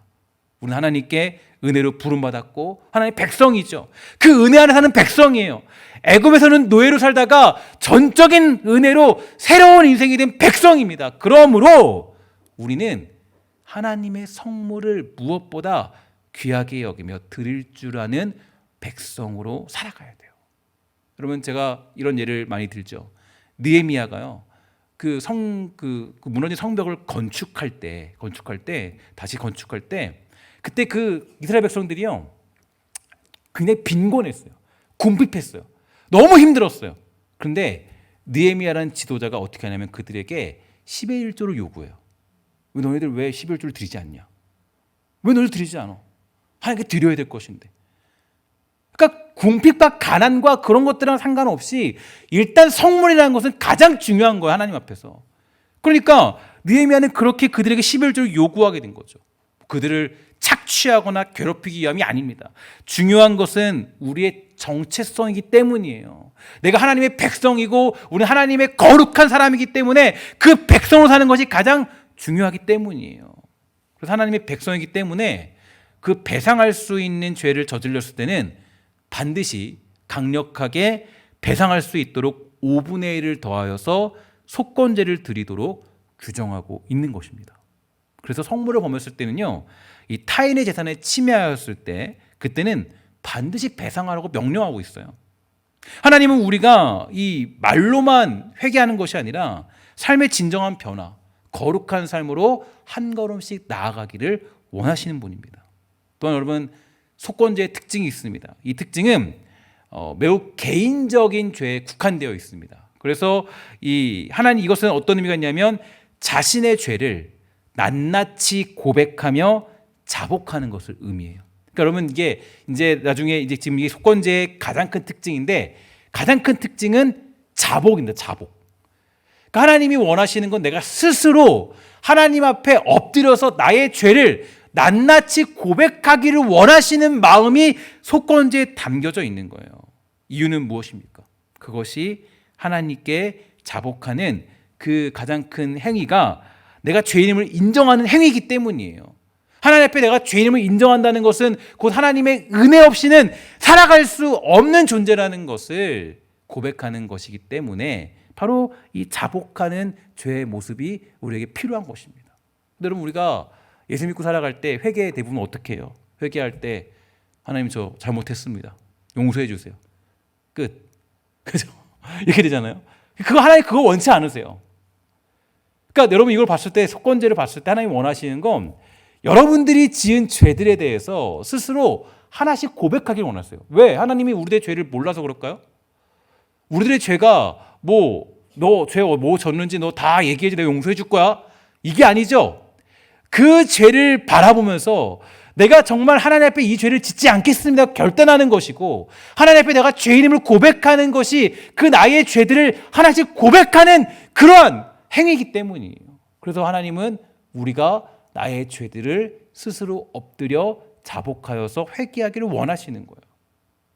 우리는 하나님께 은혜로 부름받았고 하나님의 백성이죠. 그 은혜 안에 사는 백성이에요. 애굽에서는 노예로 살다가 전적인 은혜로 새로운 인생이 된 백성입니다. 그러므로 우리는 하나님의 성물을 무엇보다 귀하게 여기며 드릴 줄 아는 백성으로 살아가야 돼요. 여러분 제가 이런 예를 많이 들죠. 느헤미야가요, 그 무너진 성벽을 건축할 때 다시 건축할 때 그때 그 이스라엘 백성들이요 굉장히 빈곤했어요. 궁핍했어요. 너무 힘들었어요. 그런데 느헤미야라는 지도자가 어떻게 하냐면 그들에게 10의 1조를 요구해요. 너희들 왜 10의 1조를 드리지 않냐? 왜 너희들 드리지 않아? 하나님께 드려야 될 것인데. 그러니까 궁핍과 가난과 그런 것들랑 상관없이 일단 성물이라는 것은 가장 중요한 거예요. 하나님 앞에서. 그러니까 느헤미야는 그렇게 그들에게 10의 1조를 요구하게 된 거죠. 그들을 착취하거나 괴롭히기 위함이 아닙니다. 중요한 것은 우리의 정체성이기 때문이에요. 내가 하나님의 백성이고 우리는 하나님의 거룩한 사람이기 때문에 그 백성으로 사는 것이 가장 중요하기 때문이에요. 그래서 하나님의 백성이기 때문에 그 배상할 수 있는 죄를 저질렀을 때는 반드시 강력하게 배상할 수 있도록 5분의 1을 더하여서 속건제를 드리도록 규정하고 있는 것입니다. 그래서 성물을 범했을 때는요, 이 타인의 재산에 침해하였을 때 그때는 반드시 배상하라고 명령하고 있어요. 하나님은 우리가 이 말로만 회개하는 것이 아니라 삶의 진정한 변화, 거룩한 삶으로 한 걸음씩 나아가기를 원하시는 분입니다. 또한 여러분 속건제의 특징이 있습니다. 이 특징은 매우 개인적인 죄에 국한되어 있습니다. 그래서 이것은 어떤 의미가 있냐면 자신의 죄를 낱낱이 고백하며 자복하는 것을 의미해요. 그러니까 여러분 이게 이제 나중에 이제 지금 이게 속건제의 가장 큰 특징인데 가장 큰 특징은 자복입니다. 자복. 그러니까 하나님이 원하시는 건 내가 스스로 하나님 앞에 엎드려서 나의 죄를 낱낱이 고백하기를 원하시는 마음이 속건제에 담겨져 있는 거예요. 이유는 무엇입니까? 그것이 하나님께 자복하는 그 가장 큰 행위가 내가 죄인임을 인정하는 행위이기 때문이에요. 하나님 앞에 내가 죄인임을 인정한다는 것은 곧 하나님의 은혜 없이는 살아갈 수 없는 존재라는 것을 고백하는 것이기 때문에 바로 이 자복하는 죄의 모습이 우리에게 필요한 것입니다. 여러분 우리가 예수 믿고 살아갈 때 회개 대부분 어떻게 해요? 회개할 때 하나님 저 잘못했습니다. 용서해 주세요. 끝. 그죠? 이렇게 되잖아요. 하나님 그거 원치 않으세요. 그러니까 여러분 이걸 봤을 때 속건제를 봤을 때 하나님 원하시는 건 여러분들이 지은 죄들에 대해서 스스로 하나씩 고백하기를 원하세요. 왜? 하나님이 우리들의 죄를 몰라서 그럴까요? 우리들의 죄가 너 죄 뭐 졌는지 너 다 얘기해줘 내가 용서해 줄 거야. 이게 아니죠. 그 죄를 바라보면서 내가 정말 하나님 앞에 이 죄를 짓지 않겠습니다 결단하는 것이고 하나님 앞에 내가 죄인임을 고백하는 것이 그 나의 죄들을 하나씩 고백하는 그러한 행위이기 때문이에요. 그래서 하나님은 우리가 나의 죄들을 스스로 엎드려 자복하여서 회개하기를 원하시는 거예요.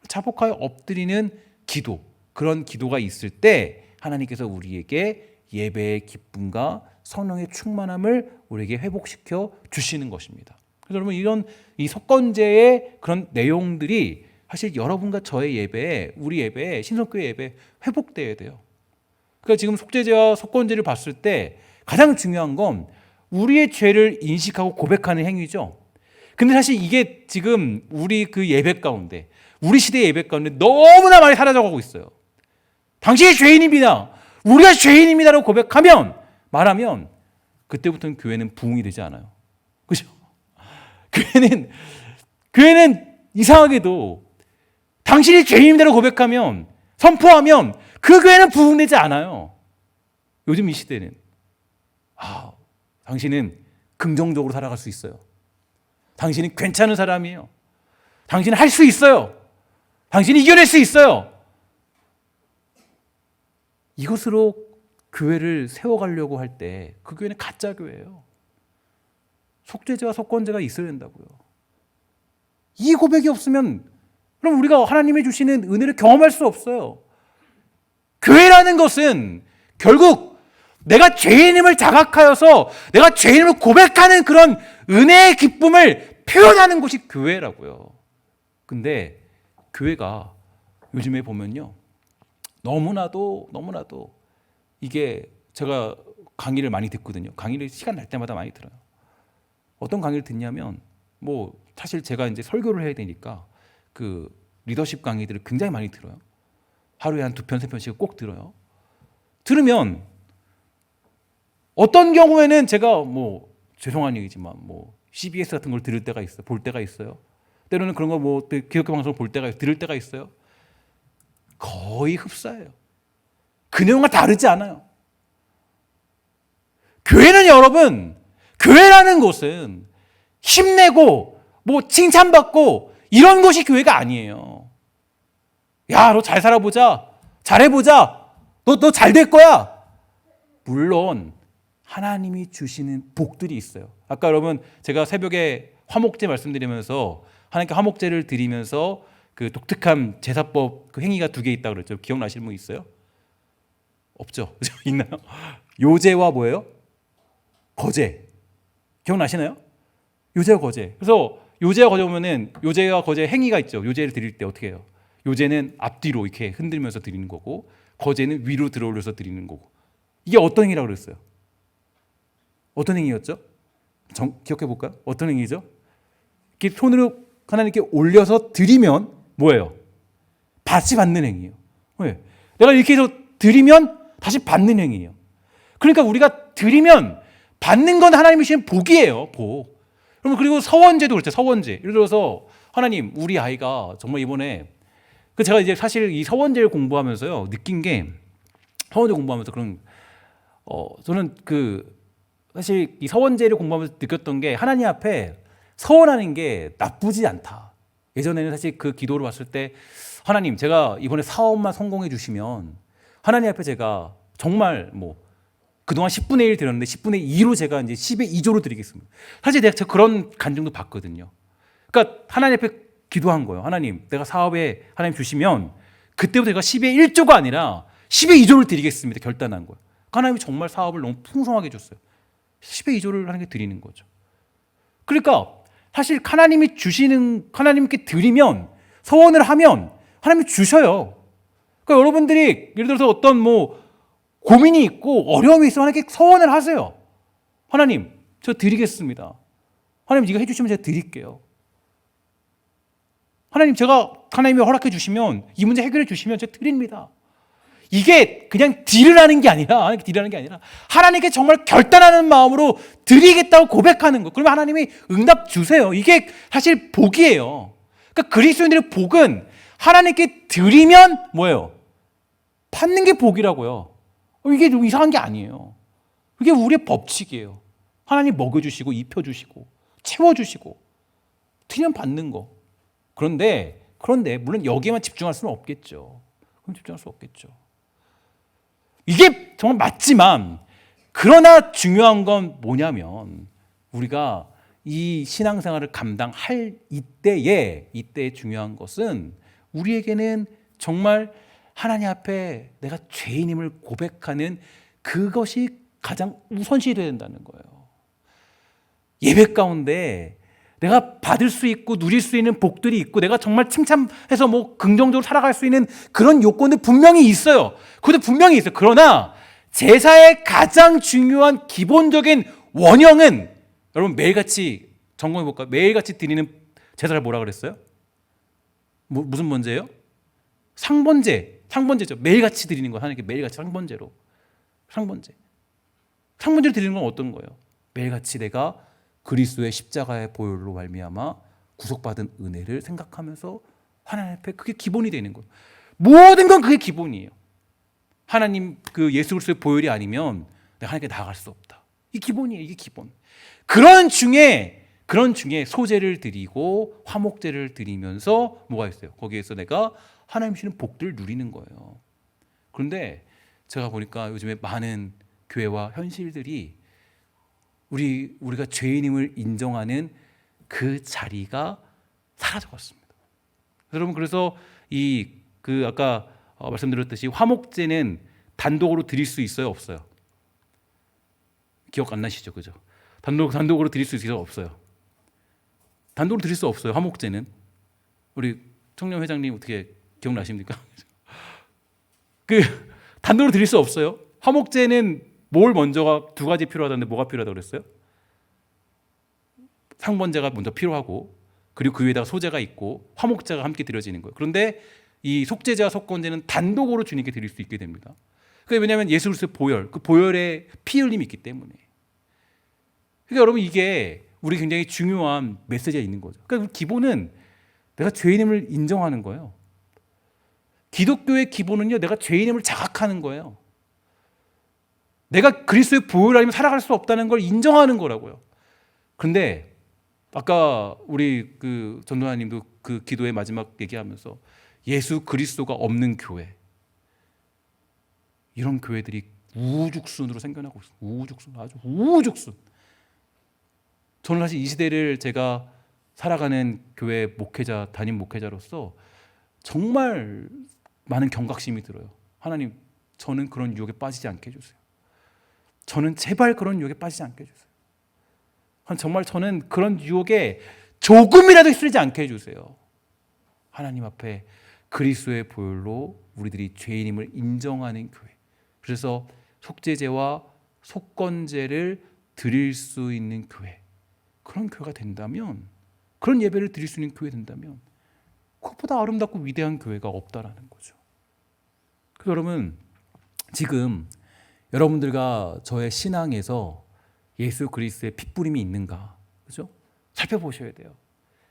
자복하여 엎드리는 기도, 그런 기도가 있을 때 하나님께서 우리에게 예배의 기쁨과 성령의 충만함을 우리에게 회복시켜 주시는 것입니다. 그래서 여러분 이런 이 속건제의 그런 내용들이 사실 여러분과 저의 예배에 우리 예배에 신성교회 예배에 회복되어야 돼요. 그러니까 지금 속죄제와 속건제를 봤을 때 가장 중요한 건 우리의 죄를 인식하고 고백하는 행위죠. 근데 사실 이게 지금 우리 그 예배 가운데 우리 시대의 예배 가운데 너무나 많이 사라져가고 있어요. 당신이 죄인입니다. 우리가 죄인입니다라고 말하면 그때부터는 교회는 부흥이 되지 않아요. 그죠? 교회는 이상하게도 당신이 죄인입니다라고 고백하면 선포하면 그 교회는 부흥되지 않아요. 요즘 이 시대는 당신은 긍정적으로 살아갈 수 있어요. 당신은 괜찮은 사람이에요. 당신은 할 수 있어요. 당신이 이겨낼 수 있어요. 이것으로 교회를 세워가려고 할 때 그 교회는 가짜 교회예요. 속죄제와 속건제가 있어야 된다고요. 이 고백이 없으면 그럼 우리가 하나님이 주시는 은혜를 경험할 수 없어요. 교회라는 것은 결국 내가 죄인임을 자각하여서 내가 죄인임을 고백하는 그런 은혜의 기쁨을 표현하는 곳이 교회라고요. 근데 교회가 요즘에 보면요. 너무나도 이게 제가 강의를 많이 듣거든요. 강의를 시간 날 때마다 많이 들어요. 어떤 강의를 듣냐면 사실 제가 이제 설교를 해야 되니까 그 리더십 강의들을 굉장히 많이 들어요. 하루에 한 2편, 3편씩 꼭 들어요. 들으면 어떤 경우에는 제가 뭐 죄송한 얘기지만 뭐 CBS 같은 걸 들을 때가 있어요. 볼 때가 있어요. 때로는 그런 거 뭐 기독교 방송을 볼 때가 들을 때가 있어요. 거의 흡사해요. 그 내용과 다르지 않아요. 교회는 여러분, 교회라는 곳은 힘내고 뭐 칭찬받고 이런 것이 교회가 아니에요. 야, 너 잘 살아보자. 잘해보자. 너 잘 될 거야. 물론 하나님이 주시는 복들이 있어요. 아까 여러분 제가 새벽에 화목제 말씀드리면서 하나님께 화목제를 드리면서 그 독특한 제사법 그 행위가 2개 있다고 그랬죠. 기억나시는 분 있어요? 없죠? 있나요? 요제와 뭐예요? 거제. 기억나시나요? 요제와 거제. 그래서 요제와 거제 보면은 요제와 거제 행위가 있죠. 요제를 드릴 때 어떻게 해요? 요제는 앞뒤로 이렇게 흔들면서 드리는 거고 거제는 위로 들어 올려서 드리는 거고. 이게 어떤 행위라고 그랬어요? 어떤 행위였죠? 기억해 볼까요? 어떤 행위죠? 이렇게 손으로 하나님께 올려서 드리면 뭐예요? 다시 받는 행위예요. 왜? 내가 이렇게 해서 드리면 다시 받는 행위예요. 그러니까 우리가 드리면 받는 건 하나님이 주신 복이에요. 복. 그러면 그리고 서원제도 그렇죠. 서원제. 예를 들어서 하나님 우리 아이가 정말 이번에 그 제가 이제 사실 이 서원제를 공부하면서요 느낀 게 서원제 공부하면서 그런 저는 그 사실 이 서원제를 공부하면서 느꼈던 게 하나님 앞에 서원하는 게 나쁘지 않다. 예전에는 사실 그 기도를 봤을 때 하나님 제가 이번에 사업만 성공해 주시면 하나님 앞에 제가 정말 뭐 그동안 10분의 1 드렸는데 10분의 2로 제가 이제 10의 2조로 드리겠습니다. 사실 제가 그런 간증도 봤거든요. 그러니까 하나님 앞에 기도한 거예요. 하나님 내가 사업에 하나님 주시면 그때부터 제가 10의 1조가 아니라 10의 2조를 드리겠습니다. 결단한 거예요. 하나님이 정말 사업을 너무 풍성하게 줬어요. 10의 2조를 하나님께 드리는 거죠. 그러니까 사실 하나님이 주시는 하나님께 드리면 서원을 하면 하나님이 주셔요. 그러니까 여러분들이 예를 들어서 어떤 뭐 고민이 있고 어려움이 있으면 하나님께 서원을 하세요. 하나님 저 드리겠습니다. 하나님 네가 해주시면 제가 드릴게요. 하나님 제가 하나님이 허락해 주시면 이 문제 해결해 주시면 제가 드립니다. 이게 그냥 딜을 하는 게 아니라 하나님께 정말 결단하는 마음으로 드리겠다고 고백하는 거. 그러면 하나님이 응답 주세요. 이게 사실 복이에요. 그러니까 그리스도인들의 복은 하나님께 드리면 뭐예요? 받는 게 복이라고요. 이게 좀 이상한 게 아니에요. 이게 우리의 법칙이에요. 하나님 먹여주시고 입혀주시고 채워주시고 드리면 받는 거. 그런데 물론 여기에만 집중할 수는 없겠죠. 그럼 집중할 수 없겠죠. 이게 정말 맞지만 그러나 중요한 건 뭐냐면 우리가 이 신앙생활을 감당할 이때에 중요한 것은 우리에게는 정말 하나님 앞에 내가 죄인임을 고백하는 그것이 가장 우선시 되어야 된다는 거예요. 예배 가운데 내가 받을 수 있고 누릴 수 있는 복들이 있고 내가 정말 칭찬해서 뭐 긍정적으로 살아갈 수 있는 그런 요건들 분명히 있어요. 그것도 분명히 있어요. 그러나 제사의 가장 중요한 기본적인 원형은 여러분 매일같이 점검해 볼까요? 매일같이 드리는 제사를 뭐라 그랬어요? 무슨 번제예요? 상번제죠. 매일같이 드리는 거 하나님께 매일같이 상번제로 상번제로 드리는 건 어떤 거예요? 매일같이 내가 그리스도의 십자가의 보혈로 말미암아 구속받은 은혜를 생각하면서 하나님 앞에 그게 기본이 되는 거예요. 모든 건 그게 기본이에요. 하나님 그 예수 그리스도의 보혈이 아니면 내가 하나님께 나아갈 수 없다. 이 기본이에요. 이게 기본. 그런 중에 소제를 드리고 화목제를 드리면서 뭐가 있어요? 거기에서 내가 하나님 주시는 복들을 누리는 거예요. 그런데 제가 보니까 요즘에 많은 교회와 현실들이 우리가 죄인임을 인정하는 그 자리가 사라져갔습니다. 여러분 그래서 아까 말씀드렸듯이 화목제는 단독으로 드릴 수 있어요, 없어요? 기억 안 나시죠, 그죠? 단독으로 드릴 수 있어요, 없어요? 단독으로 드릴 수 없어요. 화목제는 우리 청년 회장님 어떻게 기억나십니까? 단독으로 드릴 수 없어요. 화목제는 뭘 먼저가 2가지 필요하다는데 뭐가 필요하다고 그랬어요? 상번제가 먼저 필요하고 그리고 그 위에다가 소제가 있고 화목제가 함께 드려지는 거예요. 그런데 이 속제제와 속건제는 단독으로 주님께 드릴 수 있게 됩니다. 그게 왜냐하면 예수 그리스도의 보혈, 그 보혈의 피 흘림이 있기 때문에. 그러니까 여러분 이게 우리 굉장히 중요한 메시지가 있는 거죠. 그러니까 기본은 내가 죄인임을 인정하는 거예요. 기독교의 기본은요, 내가 죄인임을 자각하는 거예요. 내가 그리스도의 보혈 아니면 살아갈 수 없다는 걸 인정하는 거라고요. 그런데 아까 우리 그 전도사님도 그 기도의 마지막 얘기하면서 예수 그리스도가 없는 교회, 이런 교회들이 우후죽순으로 생겨나고 있어요. 우후죽순, 아주 우후죽순. 저는 사실 이 시대를 제가 살아가는 교회 목회자, 담임 목회자로서 정말 많은 경각심이 들어요. 하나님, 저는 그런 유혹에 빠지지 않게 해주세요. 저는 제발 그런 유혹에 빠지지 않게 해주세요. 정말 저는 그런 유혹에 조금이라도 휩쓸리지 않게 해주세요. 하나님 앞에 그리스도의 보혈로 우리들이 죄인임을 인정하는 교회. 그래서 속죄제와 속건제를 드릴 수 있는 교회. 그런 교회가 된다면, 그런 예배를 드릴 수 있는 교회 된다면 그것보다 아름답고 위대한 교회가 없다라는 거죠. 그래서 여러분, 지금 여러분들과 저의 신앙에서 예수 그리스도의 핏부림이 있는가, 그죠? 살펴보셔야 돼요.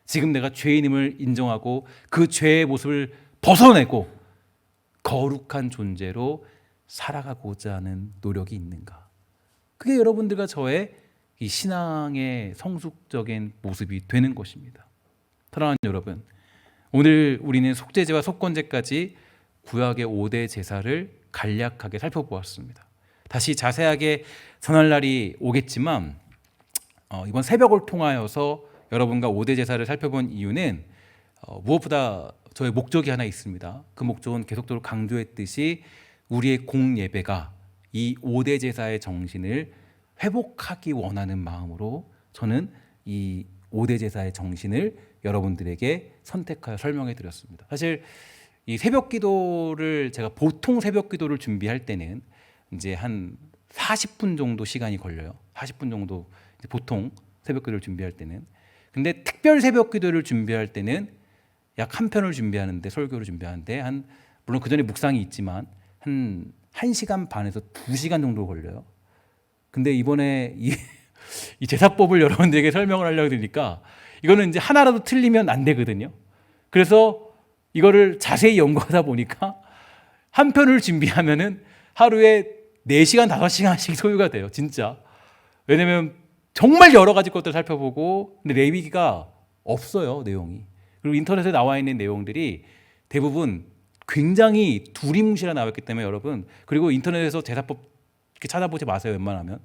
지금 내가 죄인임을 인정하고 그 죄의 모습을 벗어내고 거룩한 존재로 살아가고자 하는 노력이 있는가? 그게 여러분들과 저의 이 신앙의 성숙적인 모습이 되는 것입니다. 사랑하는 여러분, 오늘 우리는 속죄제와 속건제까지 구약의 5대 제사를 간략하게 살펴보았습니다. 다시 자세하게 전할 날이 오겠지만 이번 새벽을 통하여서 여러분과 5대 제사를 살펴본 이유는 무엇보다 저의 목적이 하나 있습니다. 그 목적은 계속적으로 강조했듯이 우리의 공예배가 이 5대 제사의 정신을 회복하기 원하는 마음으로 저는 이 5대 제사의 정신을 여러분들에게 선택하여 설명해 드렸습니다. 사실 이 새벽 기도를 제가 보통 새벽 기도를 준비할 때는 이제 한 40분 정도 시간이 걸려요. 40분 정도 보통 새벽 기도를 준비할 때는. 근데 특별 새벽 기도를 준비할 때는 약 한 편을 준비하는데, 설교를 준비하는데 물론 그 전에 묵상이 있지만 한 1시간 반에서 2시간 정도 걸려요. 근데 이번에 이 제사법을 여러분들에게 설명을 하려고 드리니까 이거는 이제 하나라도 틀리면 안 되거든요. 그래서 이거를 자세히 연구하다 보니까 한 편을 준비하면은 하루에 4시간, 5시간씩 소요가 돼요. 진짜. 왜냐면 정말 여러 가지 것들을 살펴보고, 근데 레위기가 없어요, 내용이. 그리고 인터넷에 나와 있는 내용들이 대부분 굉장히 두리뭉실하게 나와 있기 때문에 여러분, 그리고 인터넷에서 제사법 이렇게 찾아보지 마세요. 웬만하면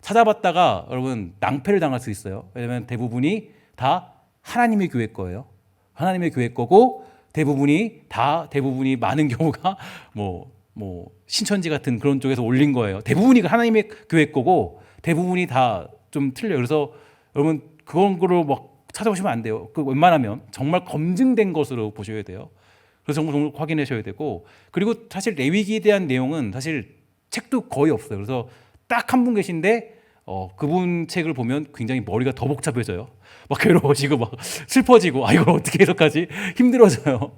찾아봤다가 여러분 낭패를 당할 수 있어요. 왜냐하면 대부분이 다 하나님의 교회 거예요. 하나님의 교회 거고 대부분이 많은 경우가 뭐 신천지 같은 그런 쪽에서 올린 거예요. 대부분이 하나님의 교회 거고 대부분이 다 좀 틀려요. 그래서 여러분 그런 거로 막 찾아보시면 안 돼요. 그 웬만하면 정말 검증된 것으로 보셔야 돼요. 그래서 정말 확인하셔야 되고, 그리고 사실 레위기에 대한 내용은 사실 책도 거의 없어요. 그래서 딱 한 분 계신데 그분 책을 보면 굉장히 머리가 더 복잡해져요. 막 괴로워지고 막 슬퍼지고, 이걸 어떻게 해석하지? 힘들어져요.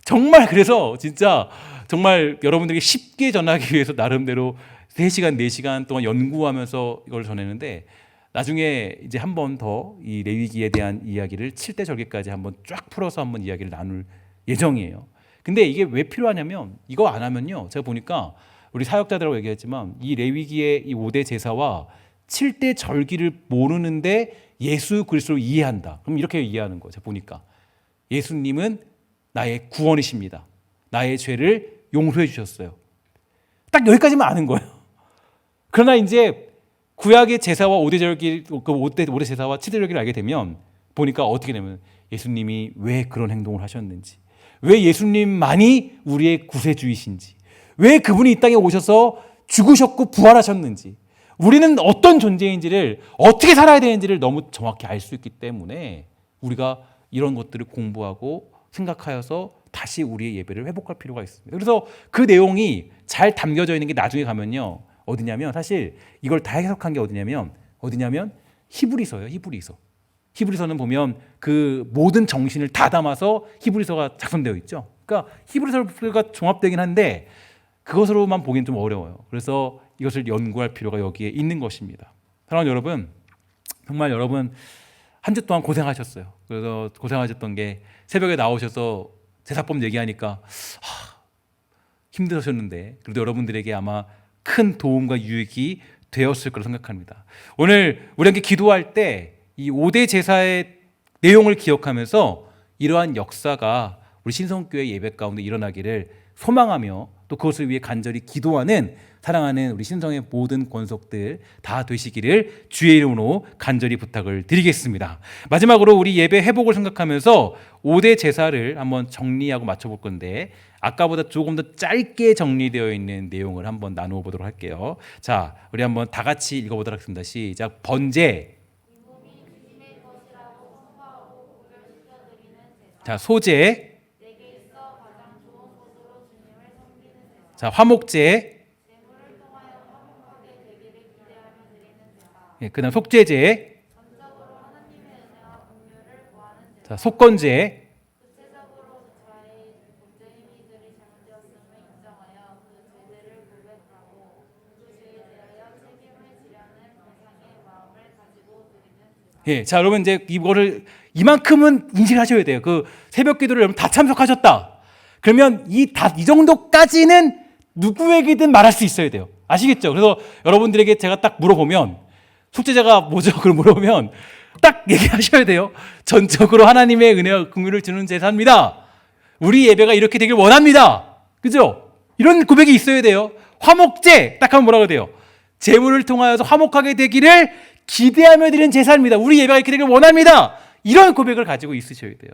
정말. 그래서 진짜 정말 여러분들에게 쉽게 전하기 위해서 나름대로 3시간, 4시간 동안 연구하면서 이걸 전했는데, 나중에 이제 한 번 더 이 레위기에 대한 이야기를 7대 절기까지 한번 쫙 풀어서 한번 이야기를 나눌 예정이에요. 근데 이게 왜 필요하냐면, 이거 안 하면요, 제가 보니까 우리 사역자들하고 얘기했지만 이 레위기의 이 5대 제사와 7대 절기를 모르는데 예수 그리스도를 이해한다. 그럼 이렇게 이해하는 거예요. 제가 보니까 예수님은 나의 구원이십니다. 나의 죄를 용서해 주셨어요. 딱 여기까지만 아는 거예요. 그러나 이제 구약의 제사와 5대 절기, 그 5대 제사와 7대 절기를 알게 되면 보니까 어떻게 되면 예수님이 왜 그런 행동을 하셨는지, 왜 예수님만이 우리의 구세주이신지, 왜 그분이 이 땅에 오셔서 죽으셨고 부활하셨는지, 우리는 어떤 존재인지를, 어떻게 살아야 되는지를 너무 정확히 알 수 있기 때문에 우리가 이런 것들을 공부하고 생각하여서 다시 우리의 예배를 회복할 필요가 있습니다. 그래서 그 내용이 잘 담겨져 있는 게 나중에 가면요, 어디냐면, 사실 이걸 다 해석한 게 어디냐면 히브리서예요. 히브리서는 보면 그 모든 정신을 다 담아서 히브리서가 작성되어 있죠. 그러니까 히브리서가 종합되긴 한데 그것으로만 보기엔 좀 어려워요. 그래서 이것을 연구할 필요가 여기에 있는 것입니다. 사랑하는 여러분, 정말 여러분 한 주 동안 고생하셨어요. 그래서 고생하셨던 게 새벽에 나오셔서 제사법 얘기하니까 힘드셨는데 그래도 여러분들에게 아마 큰 도움과 유익이 되었을 거라 생각합니다. 오늘 우리에게 기도할 때 이 5대 제사의 내용을 기억하면서 이러한 역사가 우리 신성교회 예배 가운데 일어나기를 소망하며 또 그것을 위해 간절히 기도하는 사랑하는 우리 신성의 모든 권속들 다 되시기를 주의 이름으로 간절히 부탁을 드리겠습니다. 마지막으로 우리 예배 회복을 생각하면서 5대 제사를 한번 정리하고 맞춰볼 건데 아까보다 조금 더 짧게 정리되어 있는 내용을 한번 나누어 보도록 할게요. 자, 우리 한번 다 같이 읽어보도록 하겠습니다. 시작. 번제, 자, 소제, 자, 화목제, 예, 그다음 속죄제, 자, 속건제, 예, 자, 여러분 이제 이거를 이만큼은 인식하셔야 돼요. 그 새벽 기도를 여러분 다 참석하셨다. 그러면 이 정도까지는 누구에게든 말할 수 있어야 돼요. 아시겠죠? 그래서 여러분들에게 제가 딱 물어보면 속죄제가 뭐죠? 그걸 물어보면 딱 얘기하셔야 돼요. 전적으로 하나님의 은혜와 긍휼을 주는 제사입니다. 우리 예배가 이렇게 되길 원합니다. 그죠? 이런 고백이 있어야 돼요. 화목제 딱 하면 뭐라고 돼요? 제물을 통하여서 화목하게 되기를 기대하며 드리는 제사입니다. 우리 예배가 이렇게 되길 원합니다. 이런 고백을 가지고 있으셔야 돼요.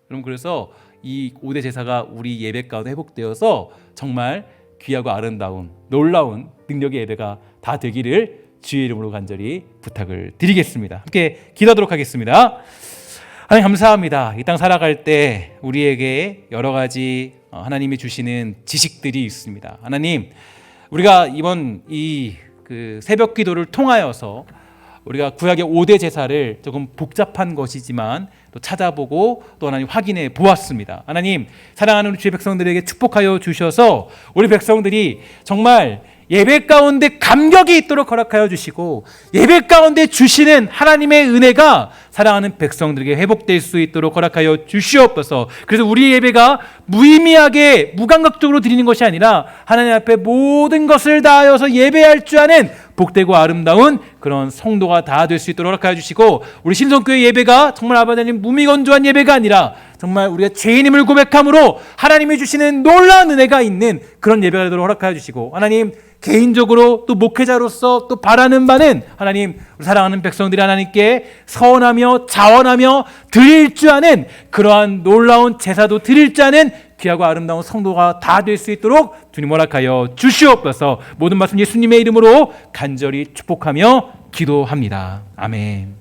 여러분 그래서 이 5대 제사가 우리 예배 가운데 회복되어서 정말 귀하고 아름다운 놀라운 능력의 예배가 다 되기를 주의 이름으로 간절히 부탁을 드리겠습니다. 함께 기도하도록 하겠습니다. 하나님 감사합니다. 이 땅 살아갈 때 우리에게 여러 가지 하나님이 주시는 지식들이 있습니다. 하나님 우리가 이번 이 새벽 기도를 통하여서 우리가 구약의 5대 제사를 조금 복잡한 것이지만 또 찾아보고 또 하나님 확인해 보았습니다. 하나님 사랑하는 우리 주의 백성들에게 축복하여 주셔서 우리 백성들이 정말 예배 가운데 감격이 있도록 허락하여 주시고 예배 가운데 주시는 하나님의 은혜가 사랑하는 백성들에게 회복될 수 있도록 허락하여 주시옵소서. 그래서 우리 예배가 무의미하게 무감각적으로 드리는 것이 아니라 하나님 앞에 모든 것을 다하여서 예배할 줄 아는 복되고 아름다운 그런 성도가 다 될 수 있도록 허락하여 주시고 우리 신성교회 예배가 정말 아버지 하나님 무미건조한 예배가 아니라 정말 우리가 죄인임을 고백함으로 하나님이 주시는 놀라운 은혜가 있는 그런 예배가 되도록 허락하여 주시고 하나님 개인적으로 또 목회자로서 또 바라는 바는 하나님 우리 사랑하는 백성들이 하나님께 서원하며 자원하며 드릴 줄 아는 그러한 놀라운 제사도 드릴 줄 아는 귀하고 아름다운 성도가 다 될 수 있도록 주님 허락하여 주시옵소서. 모든 말씀 예수님의 이름으로 간절히 축복하며 기도합니다. 아멘.